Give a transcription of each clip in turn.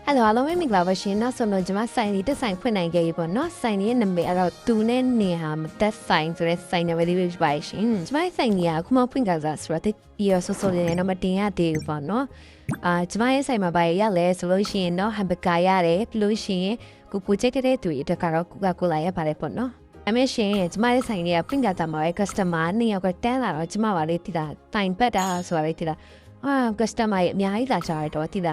Hello, hello, I'm glad you're here. So, no, just sign it. Sign for nine gay, but not sign in the mail. About two name. That sign so let's sign a very rich by shin. My sign, yeah, come up with us. What it you're so sorry, and I'm a thing at the one, no? It's my sign by yellow solution, no, have a kayare, lucy, who put it to it, a Coca-Cola, parapono. I'm a shame, it's my sign, yeah, think that my customer, near a tenor or tomorrow, time better, so I did. Ah, customer, me, that's right, or did.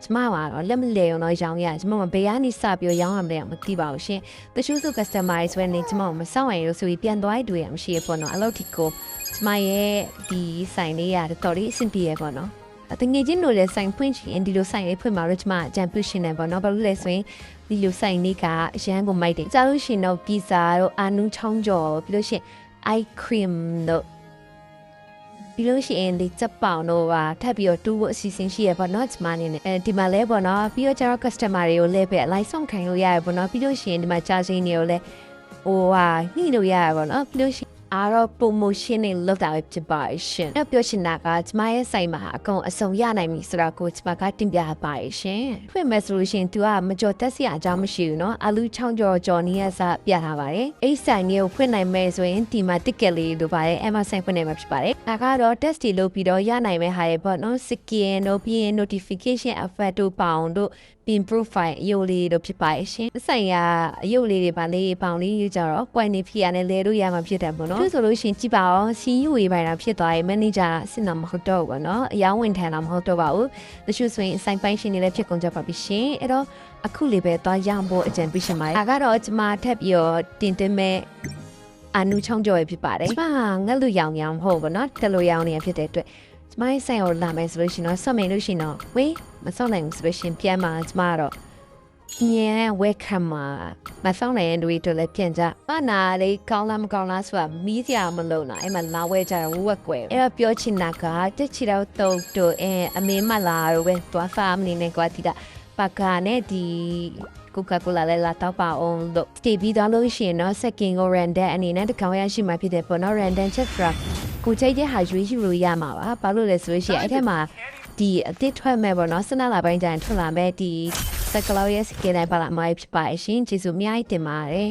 ကျမကတော့လက်မလဲအောင်တော့ရောင်းရကျမမဘေးကနေစပြီးရောင်းရမလဲမသိပါဘူးရှင်တချို့ဆို customer တွေဆိုရင်ကျမမစောင့်ရလို့ဆိုပြီးပြန်သွားတွေ့ရမရှိရပေါ့နော်အဲ့လိုဒီကိုကျမရဲ့ဒီဆိုင်လေးရတော်တော်လေးအဆင်ပြေရပေါ့နော်တငယ်ချင်းတို့လည်းဆိုင်ဖွင့်ချင်ဒီလိုဆိုင်လေးဖွင့်မှာလို့ကျမအကြံပြုရှင်နေပေါ့နော်ဘာလို့လဲဆိုရင်ဒီလိုဆိုင်လေးကအရန်ကိုမိုက်တယ်ကြားလို့ရှင်တော့ပီဇာတို့အာနူးချောင်းကျော်ပြီးလို့ရှင် ice cream တို့ပြီးလို့ရှိရင်ဒီစက်ပေါင်တို့ပါထပ်ပြီးတော့တူဖို့အစီအစဉ်ရှိရပေါ့နော်ကျမအနေနဲ့ဒီမှာလဲပေါ့နော်ပြီးတော့ကျတော့ customer တွေကိုလဲပဲလိုက်ဆောင်ခိုင်းလို့ရတယ်ပေါ့နော်ပြီးလို့ရှိရင်ဒီမှာ charging တွေကိုလဲဟိုဟာညှိလို့ရတယ်ပေါ့နော်ပြီးလို့ရှိရင်အားတော့ promotion တွေလုပ်တာပဲဖြစ်ပါရှင်။ပြောချင်တာကကျမရဲ့ဆိုင်မှာအကုန်အစုံရနိုင်ပြီဆိုတော့ကိုကျမကတင်ပြပါရှင်။ဖွင့်မယ်ဆိုလို့ရှိရင် तू ကမကြော်တက်စရာအကြောင်းမရှိဘူးเนาะ။အလူချောင်းကြော်နီးရစပြထားပါတယ်။အိတ်ဆိုင်မျိုးဖွင့်နိုင်မယ်ဆိုရင်ဒီမှာ ticket လေးလိုပါတယ်။ Amazon ဖွင့်နိုင်မှာဖြစ်ပါတယ်။ဒါကတော့ test တွေလုပ်ပြီးတော့ရနိုင်မယ့်ဟာတွေပေါ့နော်။ skin တို့ပြီးရင် notification effect တို့ပေါင်တို့pin profile အယုတ်လေးတို့ဖြစ်ပါရှင်။ဆိုင်ရာအယုတ်လေးတွေပါလေးပေါင်လေးယူကြတော့ point နေဖြစ်ရနဲ့လဲလို့ရမှာဖြစ်တယ်ပေါ့နော်။ဆိုလို့ရှိရင်ကြည့်ပါအောင် CEO ရေးပိုင်းတာဖြစ်သွားရင် manager အဆင့်တော့မဟုတ်တော့ဘူးပေါ့နော်။အယောင်းဝင်ထန်တော့မဟုတ်တော့ပါဘူး။တချို့ဆိုရင်ဆိုင်ပိုင်းရှင်တွေလည်းဖြစ်ကုန်ကြပါပြီရှင်။အဲ့တော့အခုလေးပဲသွားရအောင်ဖို့အကြံပေးရှင်ပါတယ်။ဒါကတော့ကျမထပ်ပြီးတော့တင်သွင်းမဲ့အနူချောင်းကြော်ရဖြစ်ပါတယ်။ကျမငက်လူရောင်ရောင်ဟုတ်ပေါ့နော်။တလူရောင်နေရဖြစ်တဲ့အတွက်ကျမဆိုင်ကိုလာမယ်ဆိုလို့ရှိရင်တော့ဆော့မယ်လို့ရှိရင်တော့ဝေးမဆော့နိုင်ဘူးဆိုလို့ရှိရင်ပြန်มาကျမတော့ညံဝဲခံမှာမဆော့နိုင်ရင်တွေတော့လည်းပြန်ကြမနာလေးကောင်းလားမကောင်းလားဆိုတာမီးစရာမလုံးတာအဲ့မှာလာဝဲကြတော့ဝက်ကွယ်အဲ့တော့ပြောချင်တာကတက်ချီတော့တုတ်တို့အမေမလာတော့ပဲသွားဖာမနေနဲ့ကွာဒီကပါကာနဲ့ဒီCoca-Cola လည်းလာတော့ပါအောင်လို့တည်ပြီးသွားလို့ရှိရင်တော့ second ကို random အနေနဲ့တကောင်ရရှိမှဖြစ်တယ်ပေါ့နော် random check fra ကိုချိန်တဲ့ဟာရွေးယူလို့ရမှာပါဘာလို့လဲဆိုလို့ရှိရင်အဲ့ထက်မှာဒီအသစ်ထွက်မဲ့ပေါ့နော်စနလာပိုင်းကျရင်ထွက်လာမဲ့ဒီစကလောရဲ့ skin တိုင်းပါလာမှာဖြစ်ပါရှင်ကျေးဇူးအများကြီးတင်ပါတယ်